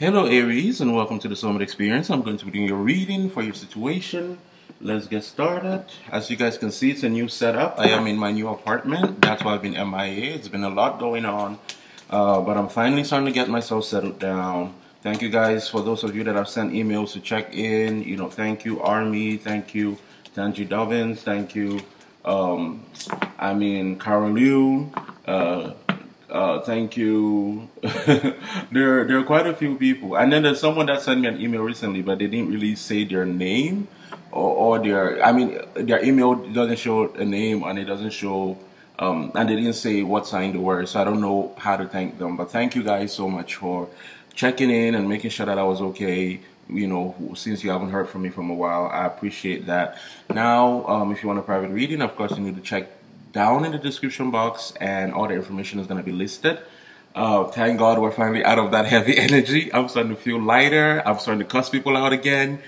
Hello Aries and welcome to the Summit Experience. I'm going to be doing your reading for your situation. Let's get started. As you guys can see, it's a new setup. I am in my new apartment. That's why I've been MIA. It's been a lot going on, but I'm finally starting to get myself settled down. Thank you guys for those of you that have sent emails to check in. Thank you Army, thank you Tanji Dobbins, thank you Carol thank you. There are quite a few people, and then there's someone that sent me an email recently, but they didn't really say their name or their email doesn't show a name and it doesn't show and they didn't say what sign they were, so I don't know how to thank them. But thank you guys so much for checking in and making sure that I was okay. Since you haven't heard from me from a while, I appreciate that. Now, if you want a private reading, of course, you need to check down in the description box and all the information is going to be listed. Thank God we're finally out of that heavy energy. I'm starting to feel lighter. I'm starting to cuss people out again.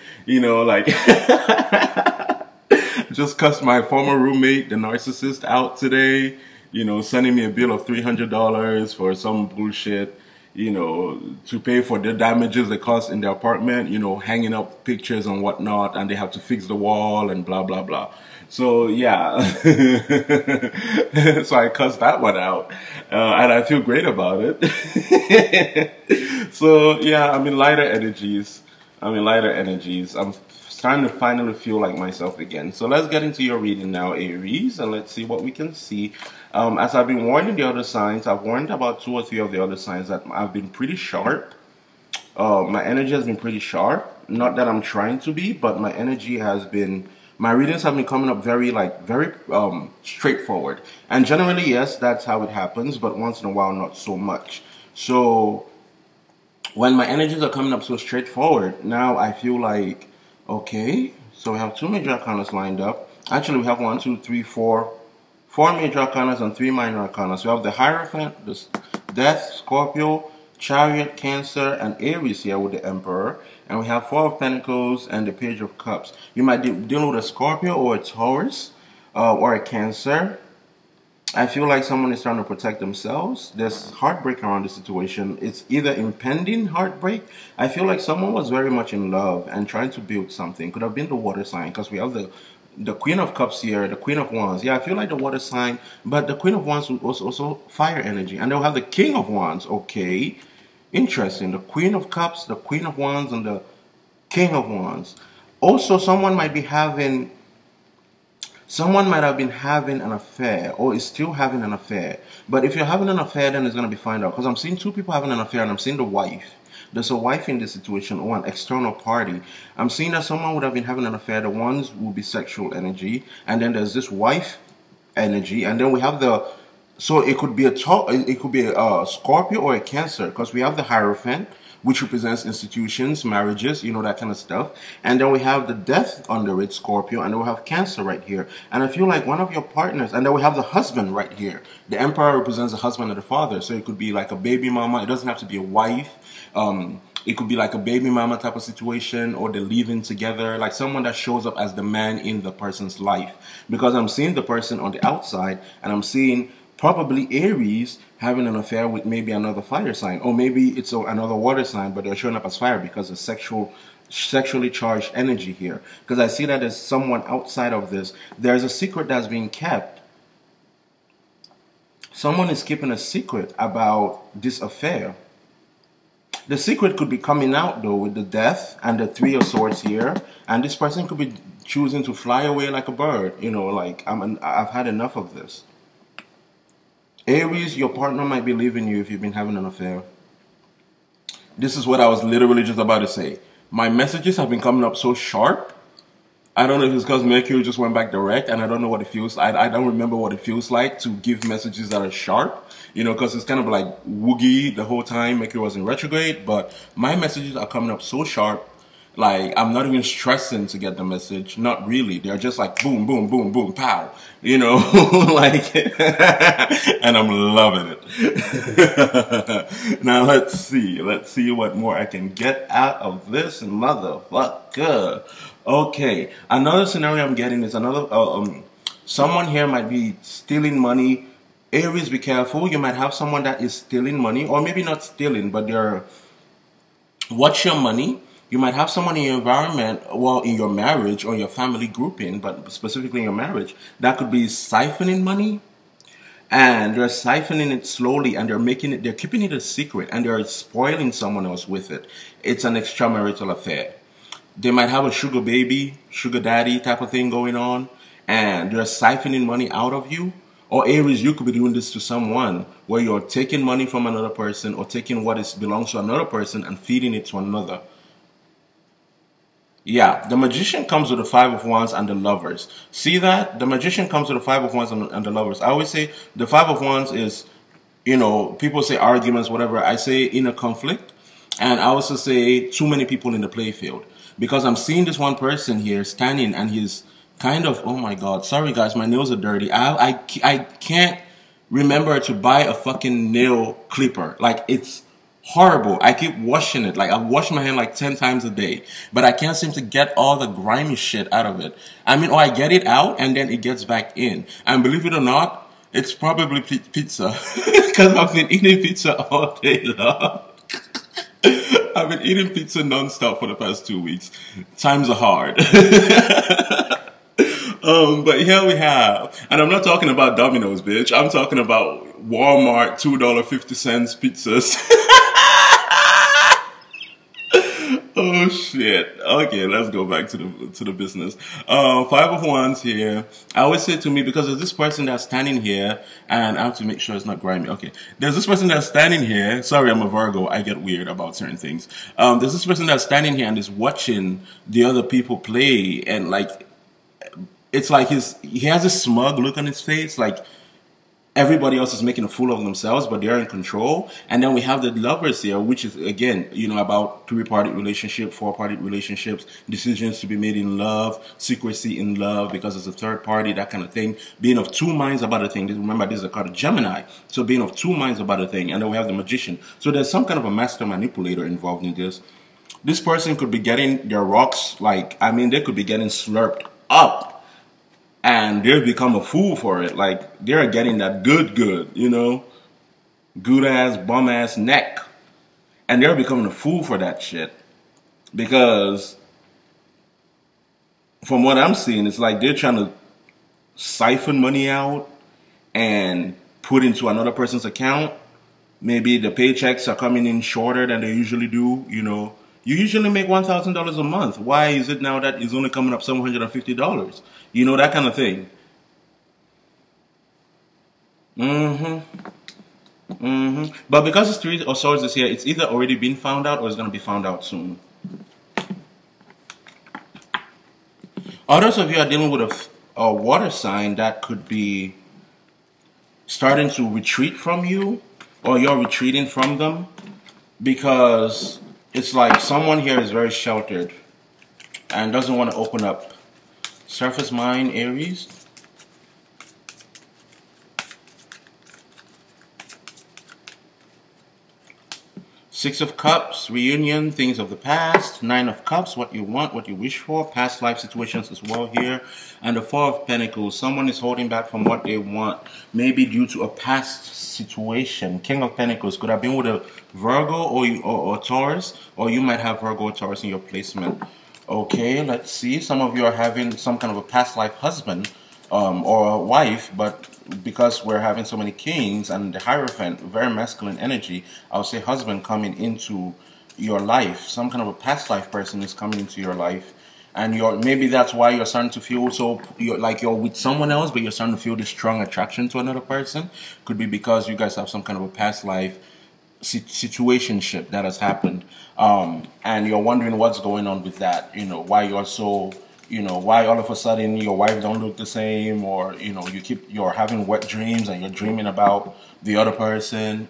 Just cussed my former roommate, the narcissist, out today. Sending me a bill of $300 for some bullshit. To pay for the damages they caused in the apartment, hanging up pictures and whatnot, and they have to fix the wall and blah, blah, blah. So, yeah. So I cussed that one out, and I feel great about it. So, yeah, I'm in lighter energies. I'm starting to finally feel like myself again. So let's get into your reading now, Aries, and let's see what we can see. As I've been warning the other signs, I've warned about 2 or 3 of the other signs that I've been pretty sharp. My energy has been pretty sharp. Not that I'm trying to be, but my energy has been, my readings have been coming up very straightforward. And generally, yes, that's how it happens, but once in a while, not so much. So when my energies are coming up so straightforward, now I feel like, okay, so we have 2 major arcanas lined up. Actually, we have 1, 2, 3, 4 major arcanas and 3 minor arcanas. We have the Hierophant, the Death, Scorpio, Chariot, Cancer, and Aries here with the Emperor. And we have 4 of Pentacles and the Page of Cups. You might be dealing with a Scorpio or a Taurus or a Cancer. I feel like someone is trying to protect themselves. There's heartbreak around the situation. It's either impending heartbreak. I feel like someone was very much in love and trying to build something. Could have been the water sign, because we have the Queen of Cups here, the Queen of Wands. Yeah, I feel like the water sign, but the Queen of Wands was also fire energy. And they'll have the King of Wands. Okay, interesting. The Queen of Cups, the Queen of Wands, and the King of Wands. Also, someone might have been having an affair or is still having an affair. But if you're having an affair, then it's going to be found out. Because I'm seeing 2 people having an affair and I'm seeing the wife. There's a wife in this situation or an external party. I'm seeing that someone would have been having an affair. The ones will be sexual energy. And then there's this wife energy. And then we have so it could be a Scorpio or a Cancer, because we have the Hierophant, which represents institutions, marriages, that kind of stuff. And then we have the Death under it, Scorpio, and then we have Cancer right here. And I feel like one of your partners, and then we have the husband right here. The Emperor represents the husband and the father, so it could be like a baby mama. It doesn't have to be a wife. It could be like a baby mama type of situation, or they're living together, like someone that shows up as the man in the person's life. Because I'm seeing the person on the outside, and I'm seeing probably Aries having an affair with maybe another fire sign, or maybe it's another water sign, but they're showing up as fire because of sexually charged energy here. Because I see that there's someone outside of this. There's a secret that's being kept. Someone is keeping a secret about this affair. The secret could be coming out though with the Death and the 3 of Swords here, and this person could be choosing to fly away like a bird. I've had enough of this. Aries, your partner might be leaving you if you've been having an affair. This is what I was literally just about to say. My messages have been coming up so sharp. I don't know if it's because Mercury just went back direct, and I don't know what it feels like. I don't remember what it feels like to give messages that are sharp, because it's kind of like woogie the whole time. Mercury was in retrograde, but my messages are coming up so sharp. Like, I'm not even stressing to get the message. Not really. They're just like boom, boom, boom, boom, pow. And I'm loving it. Now let's see what more I can get out of this motherfucker. Okay, another scenario I'm getting is someone here might be stealing money. Aries, be careful. You might have someone that is stealing money, or maybe not stealing, but they're What's your money? You might have someone in your environment, well, in your marriage or your family grouping, but specifically in your marriage, that could be siphoning money, and they're siphoning it slowly, and they're keeping it a secret, and they're spoiling someone else with it. It's an extramarital affair. They might have a sugar baby, sugar daddy type of thing going on, and they're siphoning money out of you. Or Aries, you could be doing this to someone where you're taking money from another person or taking what belongs to another person and feeding it to another. Yeah, the magician comes with the five of wands and the lovers. See that? The magician comes with the five of wands and the lovers. I always say the five of wands is, people say arguments, whatever. I say inner conflict. And I also say too many people in the playfield. Because I'm seeing this one person here standing and he's kind of, oh my God, sorry guys, my nails are dirty. I can't remember to buy a fucking nail clipper. Like, it's horrible. I keep washing it. Like, I wash my hand like 10 times a day, but I can't seem to get all the grimy shit out of it. I mean, or I get it out and then it gets back in. And believe it or not, it's probably pizza because I've been eating pizza all day long. I've been eating pizza nonstop for the past 2 weeks. Times are hard. But here we have, and I'm not talking about Domino's, bitch. I'm talking about Walmart $2.50 pizzas. Oh shit. Okay, let's go back to the business. Five of wands here. I always say to me, because there's this person that's standing here, and I have to make sure it's not grimy. Okay. There's this person that's standing here. Sorry, I'm a Virgo. I get weird about certain things. There's this person that's standing here and is watching the other people play, and like, it's like he has a smug look on his face, like everybody else is making a fool of themselves, but they're in control. And then we have the lovers here, which is, again, about three-party relationship, four-party relationships, decisions to be made in love, secrecy in love, because it's a third party, that kind of thing. Being of two minds about a thing. Remember, this is a card of Gemini. So being of two minds about a thing. And then we have the magician. So there's some kind of a master manipulator involved in this. This person could be getting their rocks, they could be getting slurped up. And they've become a fool for it. Like, they're getting that good, good ass, bum ass neck. And they're becoming a fool for that shit. Because from what I'm seeing, it's like they're trying to siphon money out and put into another person's account. Maybe the paychecks are coming in shorter than they usually do, You usually make $1,000 a month. Why is it now that it's only coming up $750? That kind of thing. But because it's Three of Swords this year, it's either already been found out or it's going to be found out soon. Others of you are dealing with a water sign that could be starting to retreat from you, or you're retreating from them, because it's like someone here is very sheltered and doesn't want to open up. Surface mind, Aries. Six of Cups, reunion, things of the past. Nine of Cups, what you want, what you wish for. Past life situations as well here. And the Four of Pentacles, someone is holding back from what they want, maybe due to a past situation. King of Pentacles could have been with a Virgo or Taurus, or you might have Virgo or Taurus in your placement. Okay, let's see. Some of you are having some kind of a past life husband or a wife, but because we're having so many kings and the Hierophant, very masculine energy, I would say husband coming into your life. Some kind of a past life person is coming into your life. And maybe that's why you're starting to feel you're with someone else, but you're starting to feel this strong attraction to another person. Could be because you guys have some kind of a past life situationship that has happened. And you're wondering what's going on with that. Why you're so... why all of a sudden your wife don't look the same, or, you're having wet dreams and you're dreaming about the other person,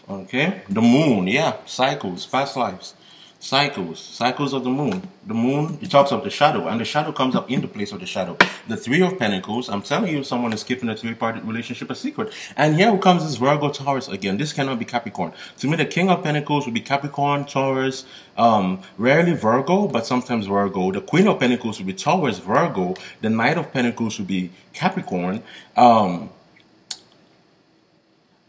Okay, the moon, yeah, cycles, past lives. Cycles of the moon. The moon, it talks of the shadow, and the shadow comes up in the place of the shadow. The Three of Pentacles, I'm telling you, someone is keeping a three-party relationship a secret. And here comes this Virgo Taurus again. This cannot be Capricorn. To me, the King of Pentacles would be Capricorn, Taurus, rarely Virgo, but sometimes Virgo. The Queen of Pentacles would be Taurus, Virgo. The Knight of Pentacles would be Capricorn.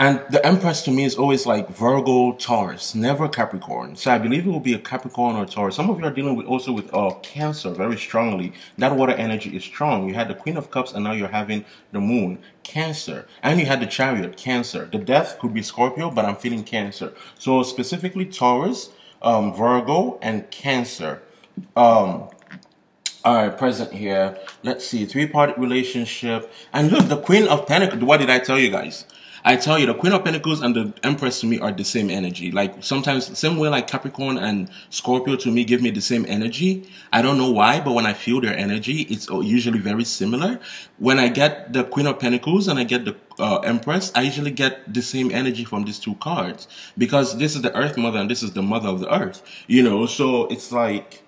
And the Empress to me is always like Virgo, Taurus, never Capricorn. So I believe it will be a Capricorn or Taurus. Some of you are dealing with also with Cancer very strongly. That water energy is strong. You had the Queen of Cups and now you're having the Moon, Cancer. And you had the Chariot, Cancer. The Death could be Scorpio, but I'm feeling Cancer. So specifically Taurus, Virgo, and Cancer. All right, present here. Let's see, three-party relationship. And look, the Queen of Pentacles. What did I tell you guys? I tell you, the Queen of Pentacles and the Empress to me are the same energy. Like sometimes, same way like Capricorn and Scorpio to me give me the same energy. I don't know why, but when I feel their energy, it's usually very similar. When I get the Queen of Pentacles and I get the Empress, I usually get the same energy from these two cards. Because this is the Earth Mother and this is the Mother of the Earth. You know, so it's like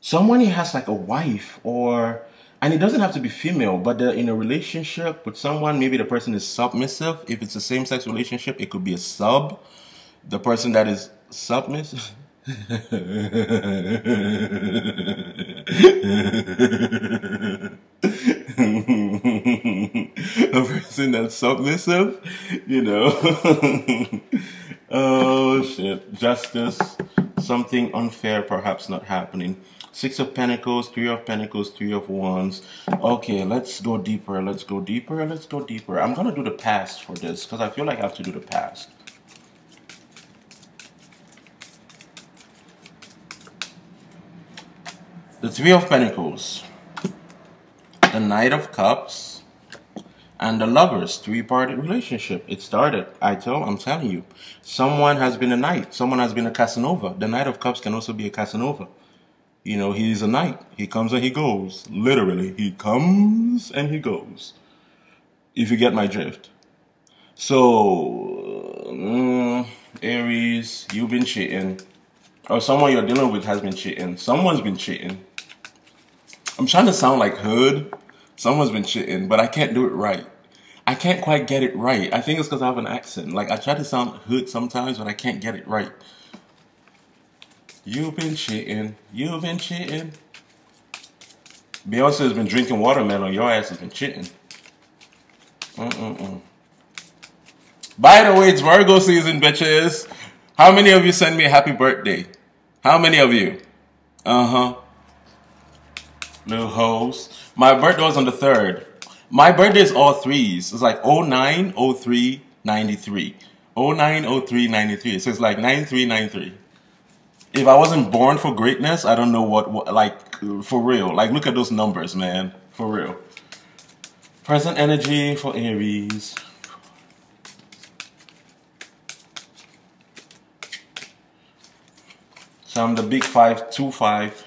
someone who has like a wife or... And it doesn't have to be female, but they're in a relationship with someone. Maybe the person is submissive. If it's a same-sex relationship, it could be a sub. The person that is submissive. A person that's submissive, you know. Oh, shit. Justice. Something unfair perhaps not happening. Six of Pentacles, Three of Pentacles, Three of Wands. Okay, let's go deeper. Let's go deeper. Let's go deeper. I'm going to do the past for this because I feel like I have to do the past. The Three of Pentacles, the Knight of Cups, and the Lovers, three-party relationship. It started. I'm telling you. Someone has been a knight. Someone has been a Casanova. The Knight of Cups can also be a Casanova. You know, he's a knight. He comes and he goes. Literally, he comes and he goes. If you get my drift. So, Aries, you've been cheating. Or someone you're dealing with has been cheating. Someone's been cheating. I'm trying to sound like hood. Someone's been cheating, but I can't do it right. I can't quite get it right. I think it's because I have an accent. Like, I try to sound hood sometimes, but I can't get it right. You've been cheating. You've been cheating. Beyonce has been drinking watermelon. Your ass has been cheating. By the way, it's Virgo season, bitches. How many of you send me a happy birthday? How many of you? Little hoes. My birthday was on the 3rd. My birthday is all threes. It's like 09, 03, 93. 09, 03, 93. So it's like 9393. If I wasn't born for greatness, I don't know what, like, for real. Like, look at those numbers, man. For real. Present energy for Aries. So I'm the big 525.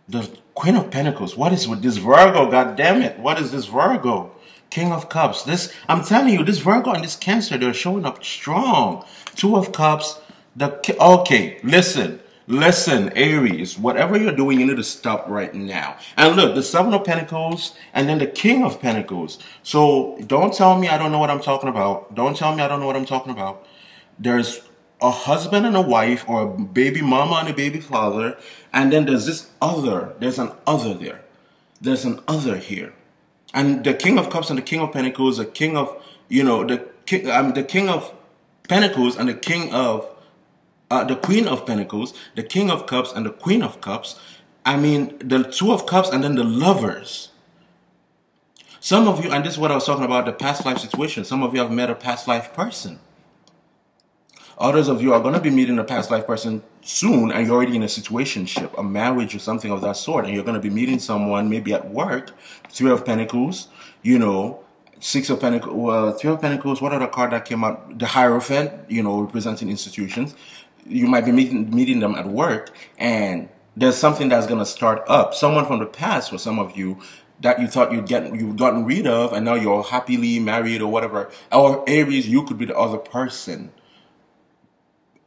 The Queen of Pentacles. What is with this Virgo? God damn it. What is this Virgo? King of Cups. This, I'm telling you, this Virgo and this Cancer, they're showing up strong. Two of Cups. Okay, listen. Listen, Aries, whatever you're doing, you need to stop right now. And look, the Seven of Pentacles and then the King of Pentacles. So don't tell me I don't know what I'm talking about. Don't tell me I don't know what I'm talking about. There's a husband and a wife, or a baby mama and a baby father. And then there's this other. There's an other there. There's an other here. And the King of Cups and the King of Pentacles, the King of, you know, the King of Pentacles and the King of the Queen of Pentacles, the King of Cups, and the Queen of Cups. I mean, the Two of Cups, and then the Lovers. Some of you, and this is what I was talking about, the past life situation. Some of you have met a past life person. Others of you are going to be meeting a past life person soon, and you're already in a situationship, a marriage or something of that sort, and you're going to be meeting someone maybe at work. Three of Pentacles, you know, Six of Pentacles, Three of Pentacles. What other card that came out? The Hierophant, you know, representing institutions. You might be meeting them at work, and there's something that's going to start up. Someone from the past, for some of you, that you thought you've gotten rid of, and now you're happily married or whatever. Or Aries, you could be the other person.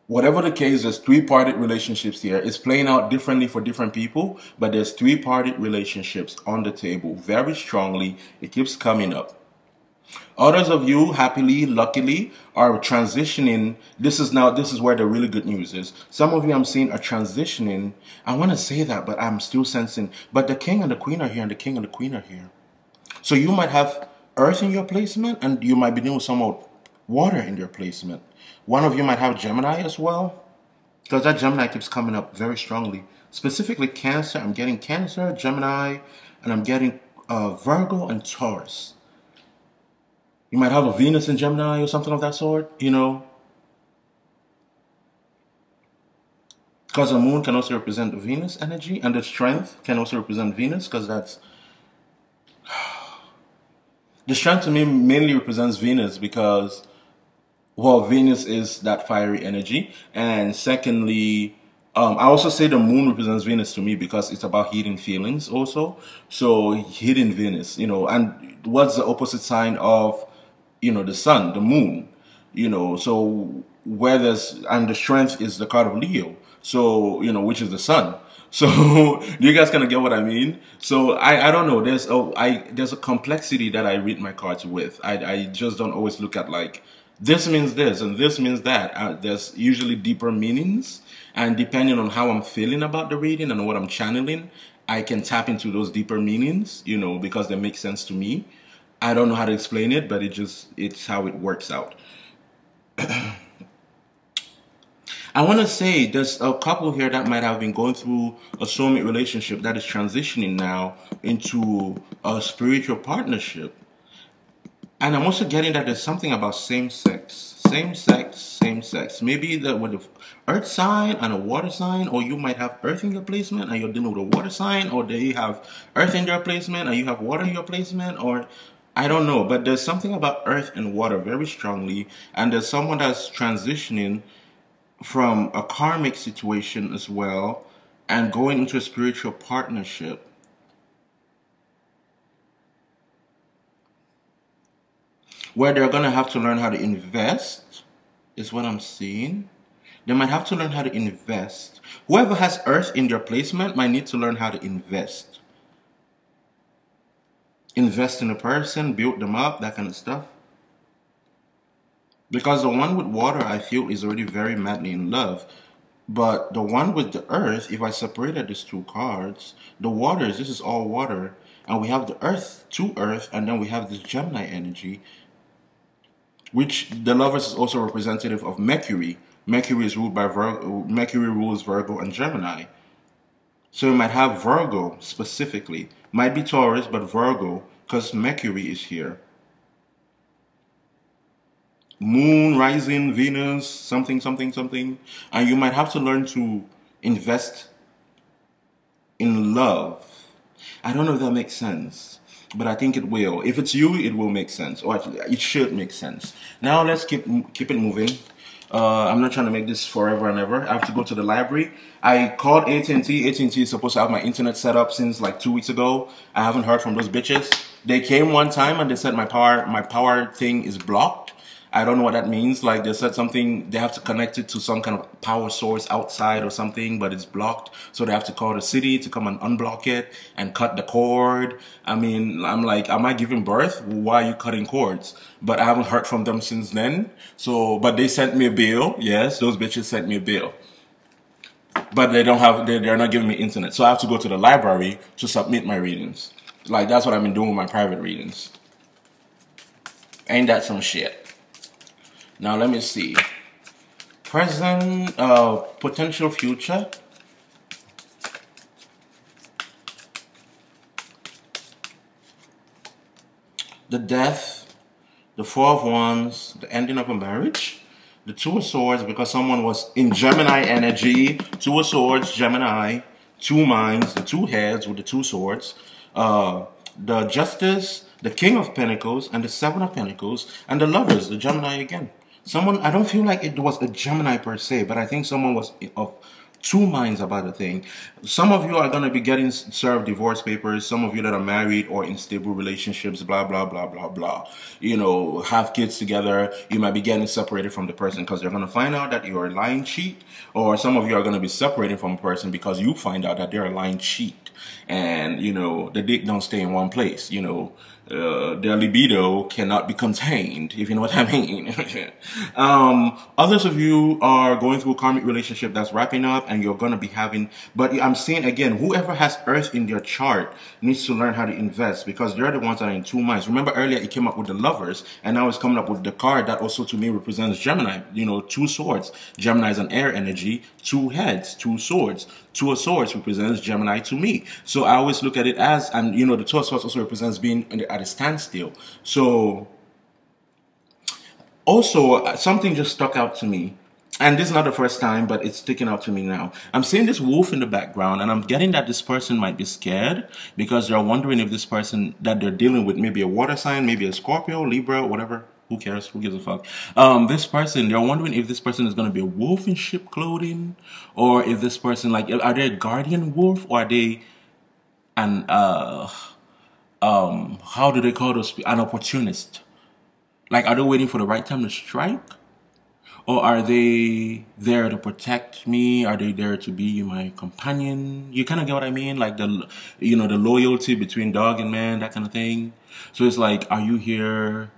Whatever the case, there's three-party relationships here. It's playing out differently for different people, but there's three-party relationships on the table very strongly. It keeps coming up. Others of you, happily, luckily, are transitioning. This is where the really good news is. Some of you I'm seeing are transitioning. I want to say that, but I'm still sensing. But the King and the Queen are here, and the King and the Queen are here. So you might have Earth in your placement, and you might be dealing with someone water in their placement. One of you might have Gemini as well, because that Gemini keeps coming up very strongly. Specifically Cancer, I'm getting Cancer, Gemini, and I'm getting Virgo and Taurus. You might have a Venus in Gemini or something of that sort, you know. Because the moon can also represent Venus energy, and the strength can also represent Venus, because that's... The strength to me mainly represents Venus because, well, Venus is that fiery energy. And secondly, I also say the moon represents Venus to me because it's about hidden feelings also. So hidden Venus, you know, and what's the opposite sign of, you know, the sun, the moon, you know, so where there's, and the strength is the card of Leo. So, you know, which is the sun. So you guys kind of get what I mean? So I don't know. There's a complexity that I read my cards with. I just don't always look at like, this means this and this means that. There's usually deeper meanings. And depending on how I'm feeling about the reading and what I'm channeling, I can tap into those deeper meanings, you know, because they make sense to me. I don't know how to explain it, but it's how it works out. I want to say there's a couple here that might have been going through a soulmate relationship that is transitioning now into a spiritual partnership. And I'm also getting that there's something about same sex. Same sex, same sex. Maybe with the earth sign and a water sign, or you might have earth in your placement and you're dealing with a water sign, or they have earth in your placement and you have water in your placement, or I don't know. But there's something about earth and water very strongly, and there's someone that's transitioning from a karmic situation as well and going into a spiritual partnership. Where they're going to have to learn how to invest is what I'm seeing. They might have to learn how to invest. Whoever has earth in their placement might need to learn how to invest. Invest in a person, build them up, that kind of stuff. Because the one with water, I feel, is already very madly in love. But the one with the earth, if I separated these two cards, the waters, this is all water. And we have the earth, to earth, and then we have this Gemini energy, which the lovers is also representative of Mercury. Mercury is ruled by Virgo. Mercury rules Virgo and Gemini. So you might have Virgo specifically. Might be Taurus, but Virgo, because Mercury is here. Moon, rising, Venus, something, something, something. And you might have to learn to invest in love. I don't know if that makes sense, but I think it will. If it's you, it will make sense, or actually, it should make sense. Now let's keep it moving. I'm not trying to make this forever and ever. I have to go to the library. I called AT&T. AT&T is supposed to have my internet set up since like 2 weeks ago. I haven't heard from those bitches. They came one time and they said my power thing is blocked. I don't know what that means. Like they said something, they have to connect it to some kind of power source outside or something, but it's blocked. So they have to call the city to come and unblock it and cut the cord. I mean, I'm like, am I giving birth? Why are you cutting cords? But I haven't heard from them since then. So, but they sent me a bill. Yes, those bitches sent me a bill. But they don't have, they're not giving me internet. So I have to go to the library to submit my readings. Like that's what I've been doing with my private readings. Ain't that some shit? Now let me see. Present, potential future. The death, the Four of Wands, the ending of a marriage, the Two of Swords because someone was in Gemini energy, Two of Swords, Gemini, two minds, the two heads with the two swords, the Justice, the King of Pentacles, and the Seven of Pentacles, and the Lovers, the Gemini again. Someone, I don't feel like it was a Gemini per se, but I think someone was of two minds about the thing. Some of you are going to be getting served divorce papers. Some of you that are married or in stable relationships, blah, blah, blah, blah, blah. You know, have kids together. You might be getting separated from the person because they're going to find out that you're a lying cheat. Or some of you are going to be separated from a person because you find out that they're a lying cheat. And, you know, the dick don't stay in one place, you know. their libido cannot be contained, if you know what I mean. Others of you are going through a karmic relationship that's wrapping up, and you're going to be having, but I'm saying again, whoever has Earth in their chart needs to learn how to invest, because they're the ones that are in two minds. Remember earlier it came up with the Lovers, and now it's coming up with the card that also to me represents Gemini. You know, two swords. Gemini is an air energy, two heads, two swords. Two of Swords represents Gemini to me. So I always look at it as, and you know, the Two of Swords also represents being at a standstill. So also something just stuck out to me. And this is not the first time, but it's sticking out to me now. I'm seeing this wolf in the background, and I'm getting that this person might be scared because they're wondering if this person that they're dealing with, maybe a water sign, maybe a Scorpio, Libra, whatever. Who cares? Who gives a fuck? This person, they're wondering if this person is going to be a wolf in sheep clothing, or if this person, like, are they a guardian wolf, or are they an, how do they call those, an opportunist? Like, are they waiting for the right time to strike? Or are they there to protect me? Are they there to be my companion? You kind of get what I mean? Like the, you know, the loyalty between dog and man, that kind of thing. So it's like, are you here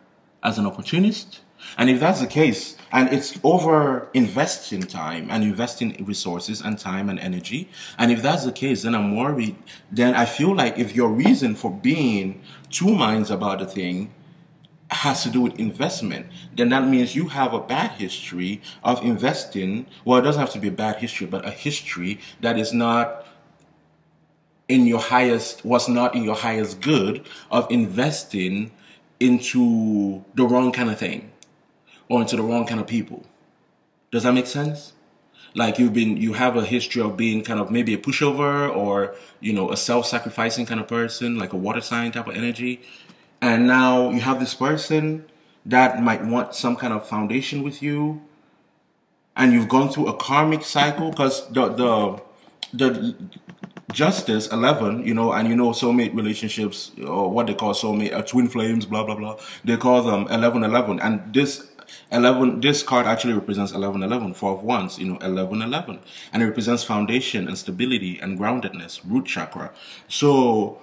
as an opportunist? And if that's the case, and it's over investing time and investing resources and time and energy, and if that's the case, then I'm worried. Then I feel like if your reason for being two minds about the thing has to do with investment, then that means you have a bad history of investing. Well, it doesn't have to be a bad history, but a history that is not in your highest, was not in your highest good, of investing into the wrong kind of thing or into the wrong kind of people. Does that make sense? Like you have a history of being kind of maybe a pushover, or, you know, a self-sacrificing kind of person, like a water sign type of energy. And now you have this person that might want some kind of foundation with you, and you've gone through a karmic cycle, because the Justice 11, you know, and you know, soulmate relationships, or what they call soulmate, twin flames, blah blah blah. They call them 1111, and this card actually represents 1111, four of wands, you know, 1111, and it represents foundation and stability and groundedness, root chakra. So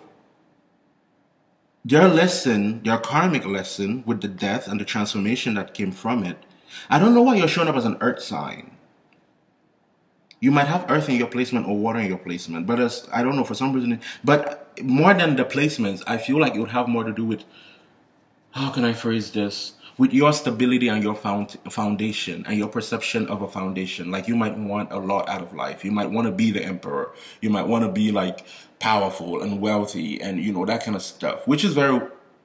their lesson, their karmic lesson with the death and the transformation that came from it, I don't know why you're showing up as an earth sign. You might have earth in your placement or water in your placement, but I don't know, for some reason, but more than the placements, I feel like it would have more to do with, how can I phrase this? With your stability and your foundation and your perception of a foundation. Like, you might want a lot out of life. You might want to be the emperor. You might want to be like powerful and wealthy and, you know, that kind of stuff, which is very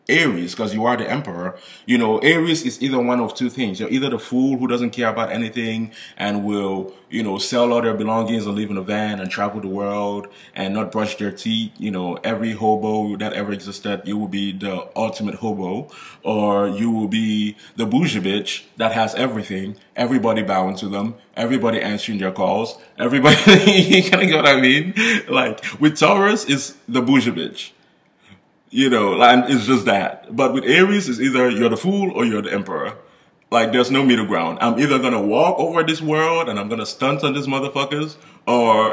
Aries, because you are the emperor. You know, Aries is either one of two things. You're either the fool who doesn't care about anything and will, you know, sell all their belongings and live in a van and travel the world and not brush their teeth. You know, every hobo that ever existed, you will be the ultimate hobo. Or you will be the bougie bitch that has everything, everybody bowing to them, everybody answering their calls, everybody, you kind of get what I mean? Like, with Taurus, it's the bougie bitch. You know, and it's just that. But with Aries, it's either you're the fool or you're the emperor. Like, there's no middle ground. I'm either going to walk over this world and I'm going to stunt on these motherfuckers, or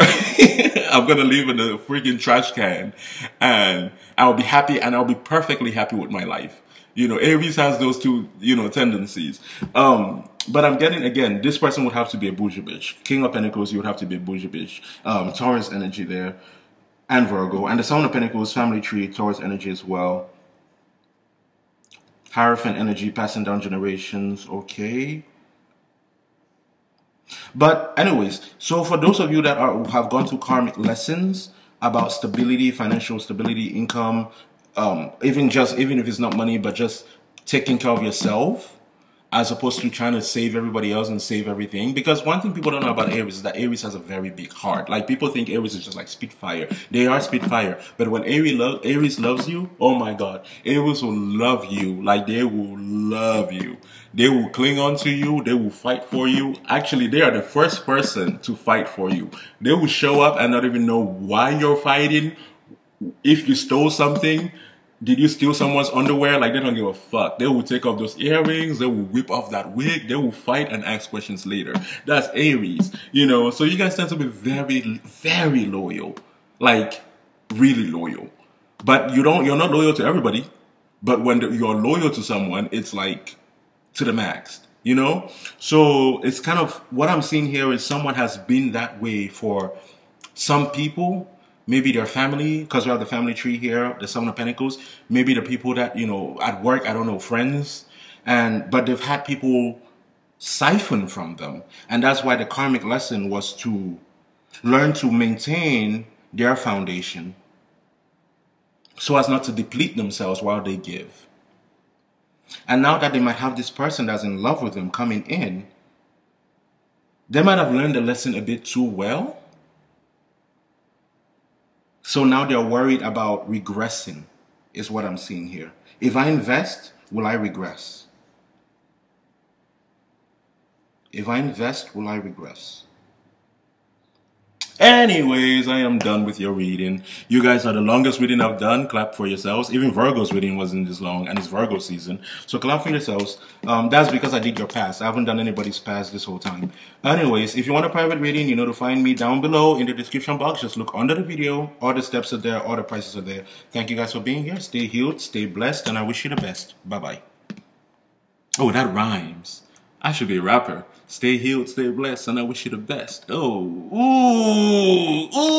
I'm going to live in a freaking trash can and I'll be happy, and I'll be perfectly happy with my life. You know, Aries has those two, you know, tendencies. But I'm getting, again, this person would have to be a bougie bitch. King of Pentacles, you would have to be a bougie bitch. Taurus energy there. And Virgo. And the Seven of Pentacles, family tree, Taurus energy as well. Hierophant energy, passing down generations. Okay. But anyways, so for those of you that have gone through karmic lessons about stability, financial stability, income, even if it's not money, but just taking care of yourself, as opposed to trying to save everybody else and save everything. Because one thing people don't know about Aries is that Aries has a very big heart. Like, people think Aries is just like Spitfire. They are Spitfire. But when Aries loves you, oh my God, Aries will love you. Like, they will love you. They will cling on to you. They will fight for you. Actually, they are the first person to fight for you. They will show up and not even know why you're fighting. If you stole something, did you steal someone's underwear? Like, they don't give a fuck. They will take off those earrings. They will whip off that wig. They will fight and ask questions later. That's Aries, you know. So you guys tend to be very, very loyal. Like, really loyal. But you're not loyal to everybody. But when you're loyal to someone, it's like to the max, you know? So it's kind of what I'm seeing here is someone has been that way for some people, maybe their family, because we have the family tree here, the Seven of Pentacles, maybe the people that, you know, at work, I don't know, friends, but they've had people siphon from them. And that's why the karmic lesson was to learn to maintain their foundation so as not to deplete themselves while they give. And now that they might have this person that's in love with them coming in, they might have learned the lesson a bit too well. So now they're worried about regressing, is what I'm seeing here. If I invest, will I regress? If I invest, will I regress? Anyways, I am done with your reading. You guys are the longest reading I've done. Clap for yourselves. Even Virgo's reading wasn't this long, and it's Virgo season. So clap for yourselves. That's because I did your past. I haven't done anybody's past this whole time. Anyways, if you want a private reading, you know to find me down below in the description box. Just look under the video. All the steps are there. All the prices are there. Thank you guys for being here. Stay healed, stay blessed, and I wish you the best. Bye-bye. Oh, that rhymes. I should be a rapper. Stay healed, stay blessed, and I wish you the best. Oh, ooh, ooh.